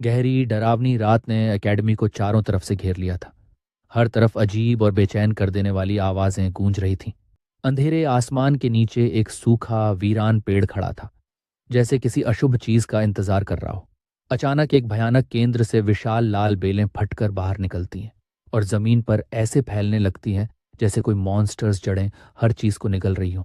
गहरी डरावनी रात ने एकेडमी को चारों तरफ से घेर लिया था। हर तरफ अजीब और बेचैन कर देने वाली आवाजें गूंज रही थीं। अंधेरे आसमान के नीचे एक सूखा वीरान पेड़ खड़ा था, जैसे किसी अशुभ चीज का इंतजार कर रहा हो। अचानक एक भयानक केंद्र से विशाल लाल बेलें फटकर बाहर निकलती हैं और जमीन पर ऐसे फैलने लगती हैं जैसे कोई मॉन्स्टर्स जड़ें हर चीज को निगल रही हों।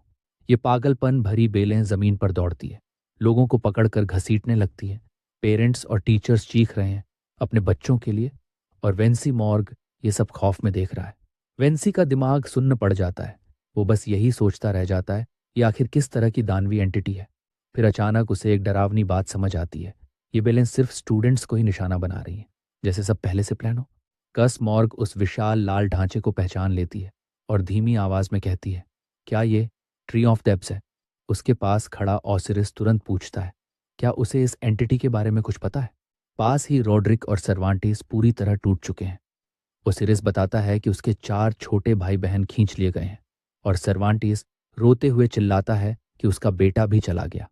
ये पागलपन भरी बेलें जमीन पर दौड़ती है, लोगों को पकड़कर घसीटने लगती है। पेरेंट्स और टीचर्स चीख रहे हैं अपने बच्चों के लिए, और वेंसी मॉर्ग ये सब खौफ में देख रहा है। वेंसी का दिमाग सुन्न पड़ जाता है। वो बस यही सोचता रह जाता है, ये आखिर किस तरह की दानवी एंटिटी है। फिर अचानक उसे एक डरावनी बात समझ आती है। ये बेलें सिर्फ स्टूडेंट्स को ही निशाना बना रही हैं, जैसे सब पहले से प्लान हो। कस मॉर्ग उस विशाल लाल ढांचे को पहचान लेती है और धीमी आवाज में कहती है, क्या ये ट्री ऑफ डेब्स है? उसके पास खड़ा ऑसिरिस तुरंत पूछता है, क्या उसे इस एंटिटी के बारे में कुछ पता है? पास ही रॉड्रिक और सर्वांटीस पूरी तरह टूट चुके हैं। ओसिरिस बताता है कि उसके 4 छोटे भाई बहन खींच लिए गए हैं, और सर्वांटीस रोते हुए चिल्लाता है कि उसका बेटा भी चला गया।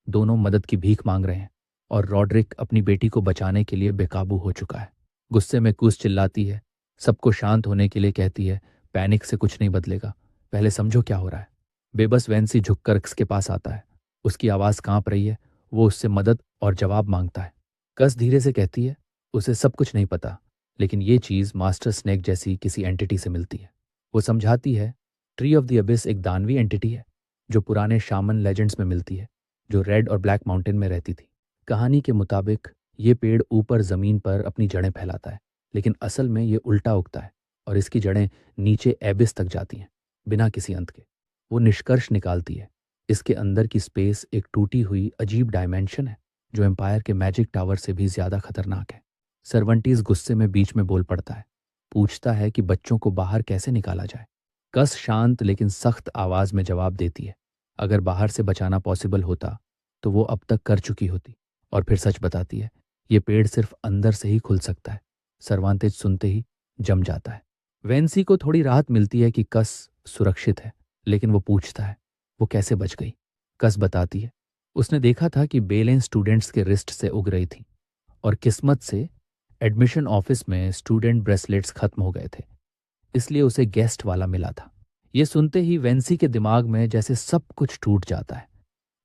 दोनों मदद की भीख मांग रहे हैं, और रॉड्रिक अपनी बेटी को बचाने के लिए बेकाबू हो चुका है। गुस्से में कुस चिल्लाती है, सबको शांत होने के लिए कहती है, पैनिक से कुछ नहीं बदलेगा, पहले समझो क्या हो रहा है। बेबस वेंसी झुककर कस के पास आता है। उसकी आवाज़ कांप रही है। वो उससे मदद और जवाब मांगता है। कस धीरे से कहती है, उसे सब कुछ नहीं पता, लेकिन ये चीज़ मास्टर स्नेक जैसी किसी एंटिटी से मिलती है। वो समझाती है, ट्री ऑफ द अबिस एक दानवी एंटिटी है जो पुराने शामन लेजेंड्स में मिलती है, जो रेड और ब्लैक माउंटेन में रहती थी। कहानी के मुताबिक ये पेड़ ऊपर ज़मीन पर अपनी जड़ें फैलाता है, लेकिन असल में ये उल्टा उगता है और इसकी जड़ें नीचे एबिस तक जाती हैं, बिना किसी अंत के। वो निष्कर्ष निकालती है, इसके अंदर की स्पेस एक टूटी हुई अजीब डायमेंशन है जो एम्पायर के मैजिक टावर से भी ज्यादा खतरनाक है। सर्वंटीज गुस्से में बीच में बोल पड़ता है, पूछता है कि बच्चों को बाहर कैसे निकाला जाए। कस शांत लेकिन सख्त आवाज में जवाब देती है, अगर बाहर से बचाना पॉसिबल होता तो वो अब तक कर चुकी होती। और फिर सच बताती है, ये पेड़ सिर्फ अंदर से ही खुल सकता है। सर्वांतेज सुनते ही जम जाता है। वेंसी को थोड़ी राहत मिलती है कि कस सुरक्षित है, लेकिन वो पूछता है, वो कैसे बच गई? कस बताती है, उसने देखा था कि बेलें स्टूडेंट्स के रिस्ट से उग रही थी, और किस्मत से एडमिशन ऑफिस में स्टूडेंट ब्रेसलेट्स खत्म हो गए थे, इसलिए उसे गेस्ट वाला मिला था। ये सुनते ही वेंसी के दिमाग में जैसे सब कुछ टूट जाता है।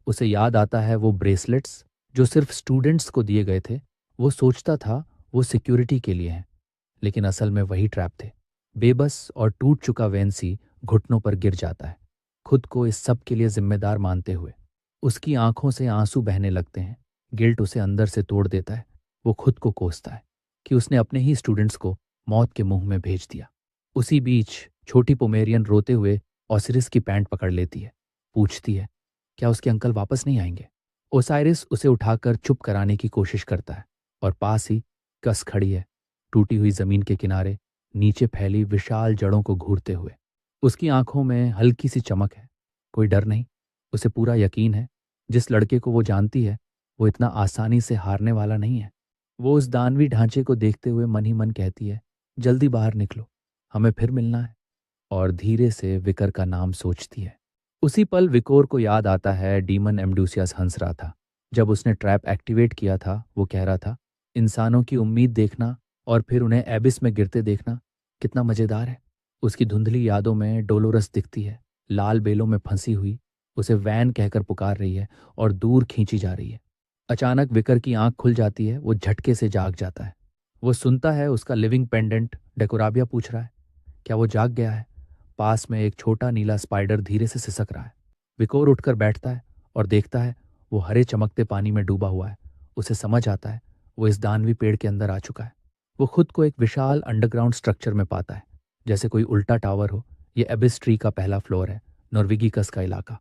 उसे याद आता है वो ब्रेसलेट्स जो सिर्फ स्टूडेंट्स को दिए गए थे। वो सोचता था वो सिक्योरिटी के लिए हैं, लेकिन असल में वही ट्रैप थे। बेबस और टूट चुका वेंसी घुटनों पर गिर जाता है, खुद को इस सब के लिए जिम्मेदार मानते हुए। उसकी आंखों से आंसू बहने लगते हैं। गिल्ट उसे अंदर से तोड़ देता है। वो खुद को कोसता है कि उसने अपने ही स्टूडेंट्स को मौत के मुंह में भेज दिया। उसी बीच छोटी पोमेरियन रोते हुए ओसिरिस की पैंट पकड़ लेती है, पूछती है, क्या उसके अंकल वापस नहीं आएंगे? ओसाइरिस उसे उठाकर चुप कराने की कोशिश करता है, और पास ही कस खड़ी है, टूटी हुई जमीन के किनारे, नीचे फैली विशाल जड़ों को घूरते हुए। उसकी आंखों में हल्की सी चमक है, कोई डर नहीं। उसे पूरा यकीन है, जिस लड़के को वो जानती है वो इतना आसानी से हारने वाला नहीं है। वो उस दानवी ढांचे को देखते हुए मन ही मन कहती है, जल्दी बाहर निकलो, हमें फिर मिलना है। और धीरे से विकर का नाम सोचती है। उसी पल विकोर को याद आता है डीमन एम्ब्रूसियस हंस रहा था। जब उसने ट्रैप एक्टिवेट किया था वो कह रहा था, इंसानों की उम्मीद देखना और फिर उन्हें एबिस में गिरते देखना कितना मजेदार है। उसकी धुंधली यादों में डोलोरस दिखती है, लाल बेलों में फंसी हुई, उसे वैन कहकर पुकार रही है और दूर खींची जा रही है। अचानक विकर की आंख खुल जाती है। वो झटके से जाग जाता है। वो सुनता है उसका लिविंग पेंडेंट डेकोराबिया पूछ रहा है, क्या वो जाग गया है? पास में एक छोटा नीला स्पाइडर धीरे से सिसक रहा है। विकोर उठकर बैठता है और देखता है वो हरे चमकते पानी में डूबा हुआ है। उसे समझ आता है वो इस दानवी पेड़ के अंदर आ चुका है। वो खुद को एक विशाल अंडरग्राउंड स्ट्रक्चर में पाता है, जैसे कोई उल्टा टावर हो। ये एबिस ट्री का पहला फ्लोर है, नॉर्वेगिकस का इलाका।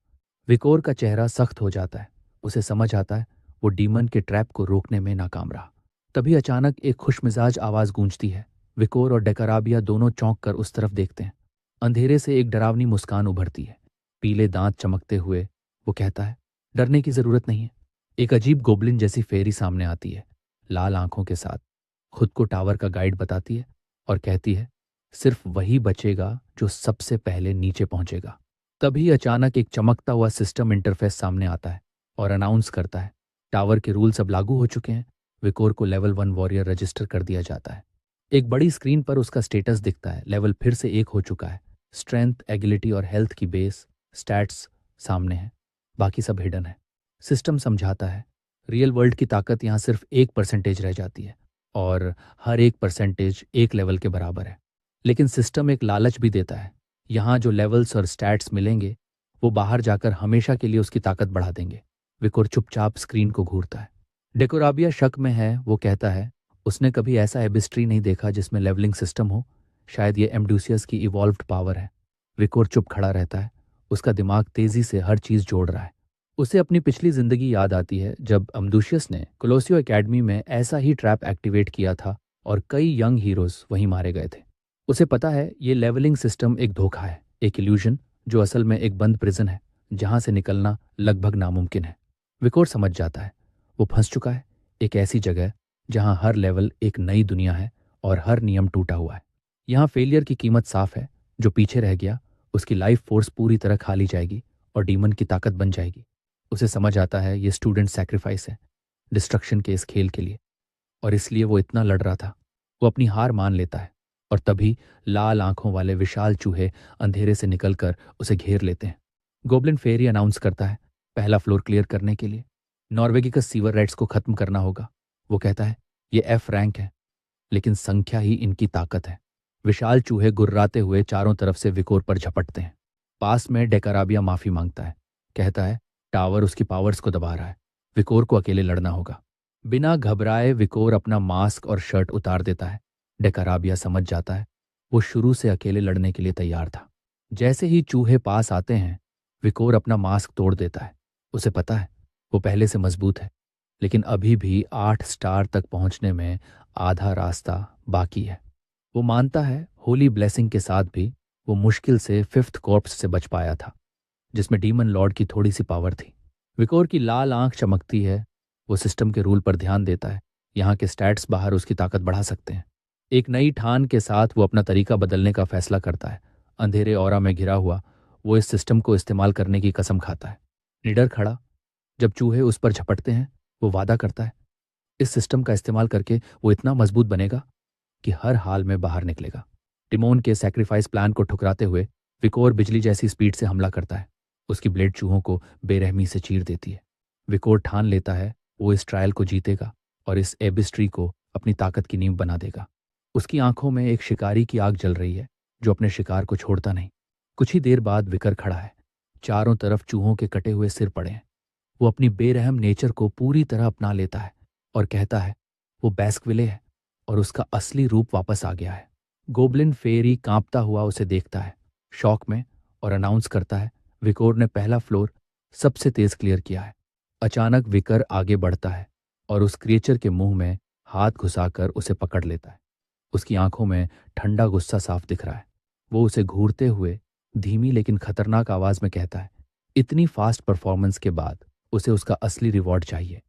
विकोर का चेहरा सख्त हो जाता है। उसे समझ आता है वो डीमन के ट्रैप को रोकने में नाकाम रहा। तभी अचानक एक खुशमिजाज आवाज गूंजती है। विकोर और डेकाराबिया दोनों चौंक कर उस तरफ देखते हैं। अंधेरे से एक डरावनी मुस्कान उभरती है, पीले दांत चमकते हुए। वो कहता है, डरने की जरूरत नहीं है। एक अजीब गोबलिन जैसी फेरी सामने आती है, लाल आंखों के साथ। खुद को टावर का गाइड बताती है और कहती है, सिर्फ वही बचेगा जो सबसे पहले नीचे पहुंचेगा। तभी अचानक एक चमकता हुआ सिस्टम इंटरफेस सामने आता है और अनाउंस करता है, टावर के रूल्स अब लागू हो चुके हैं। विकोर को लेवल 1 वॉरियर रजिस्टर कर दिया जाता है। एक बड़ी स्क्रीन पर उसका स्टेटस दिखता है। लेवल फिर से 1 हो चुका है। स्ट्रेंथ, एगिलिटी और हेल्थ की बेस स्टैट्स सामने हैं, बाकी सब हिडन है। सिस्टम समझाता है रियल वर्ल्ड की ताकत यहाँ सिर्फ 1% रह जाती है और हर 1% 1 लेवल के बराबर है। लेकिन सिस्टम एक लालच भी देता है, यहाँ जो लेवल्स और स्टैट्स मिलेंगे वो बाहर जाकर हमेशा के लिए उसकी ताकत बढ़ा देंगे। विकोर चुपचाप स्क्रीन को घूरता है। डेकोराबिया शक में है। वो कहता है उसने कभी ऐसा एबिस्ट्री नहीं देखा जिसमें लेवलिंग सिस्टम हो। शायद ये एम्ब्ड्यूसियस की इवॉल्व्ड पावर है। विकोर चुप खड़ा रहता है। उसका दिमाग तेजी से हर चीज जोड़ रहा है। उसे अपनी पिछली जिंदगी याद आती है जब अम्बुशियस ने कोलोसियो एकेडमी में ऐसा ही ट्रैप एक्टिवेट किया था और कई यंग हीरोज वहीं मारे गए थे। उसे पता है ये लेवलिंग सिस्टम एक धोखा है, एक इल्यूजन जो असल में एक बंद प्रिजन है जहां से निकलना लगभग नामुमकिन है। विकोर समझ जाता है वो फंस चुका है एक ऐसी जगह जहां हर लेवल एक नई दुनिया है और हर नियम टूटा हुआ है। यहाँ फेलियर की कीमत साफ है। जो पीछे रह गया उसकी लाइफ फोर्स पूरी तरह खाली जाएगी और डीमन की ताकत बन जाएगी। उसे समझ आता है ये स्टूडेंट सैक्रिफाइस है डिस्ट्रक्शन के इस खेल के लिए, और इसलिए वो इतना लड़ रहा था। वो अपनी हार मान लेता है और तभी लाल आंखों वाले विशाल चूहे अंधेरे से निकलकर उसे घेर लेते हैं। गोब्लिन फेरी अनाउंस करता है पहला फ्लोर क्लियर करने के लिए नॉर्वेगिकस सीवर रेट्स को खत्म करना होगा। वो कहता है ये एफ रैंक है लेकिन संख्या ही इनकी ताकत है। विशाल चूहे गुर्राते हुए चारों तरफ से विकोर पर झपटते हैं। पास में डेकाराबिया माफी मांगता है, कहता है टावर उसकी पावर्स को दबा रहा है, विकोर को अकेले लड़ना होगा। बिना घबराए विकोर अपना मास्क और शर्ट उतार देता है। डेकाराबिया समझ जाता है वो शुरू से अकेले लड़ने के लिए तैयार था। जैसे ही चूहे पास आते हैं विकोर अपना मास्क तोड़ देता है। उसे पता है वो पहले से मजबूत है लेकिन अभी भी 8 स्टार तक पहुंचने में आधा रास्ता बाकी है। वो मानता है होली ब्लेसिंग के साथ भी वो मुश्किल से 5th कॉर्प्स से बच पाया था जिसमें डीमन लॉर्ड की थोड़ी सी पावर थी। विकोर की लाल आंख चमकती है। वो सिस्टम के रूल पर ध्यान देता है। यहाँ के स्टैट्स बाहर उसकी ताकत बढ़ा सकते हैं। एक नई ठान के साथ वो अपना तरीका बदलने का फैसला करता है। अंधेरे ऑरा में घिरा हुआ वो इस सिस्टम को इस्तेमाल करने की कसम खाता है। निडर खड़ा जब चूहे उस पर झपटते हैं वो वादा करता है इस सिस्टम का इस्तेमाल करके वो इतना मजबूत बनेगा कि हर हाल में बाहर निकलेगा। टिमोन के सैक्रिफाइस प्लान को ठुकराते हुए विकोर बिजली जैसी स्पीड से हमला करता है। उसकी ब्लेड चूहों को बेरहमी से चीर देती है। विकोर ठान लेता है वो इस ट्रायल को जीतेगा और इस एबिस्ट्री को अपनी ताकत की नींव बना देगा। उसकी आंखों में एक शिकारी की आग जल रही है जो अपने शिकार को छोड़ता नहीं। कुछ ही देर बाद विकर खड़ा है। चारों तरफ चूहों के कटे हुए सिर पड़े हैं। वो अपनी बेरहम नेचर को पूरी तरह अपना लेता है और कहता है वो बैस्कविले है और उसका असली रूप वापस आ गया है। गोब्लिन फेरी कांपता हुआ उसे देखता है शौक में और अनाउंस करता है विकोर ने पहला फ्लोर सबसे तेज क्लियर किया है। अचानक विकर आगे बढ़ता है और उस क्रिएचर के मुंह में हाथ घुसाकर उसे पकड़ लेता है। उसकी आंखों में ठंडा गुस्सा साफ दिख रहा है। वो उसे घूरते हुए धीमी लेकिन खतरनाक आवाज में कहता है इतनी फास्ट परफॉर्मेंस के बाद उसे उसका असली रिवॉर्ड चाहिए।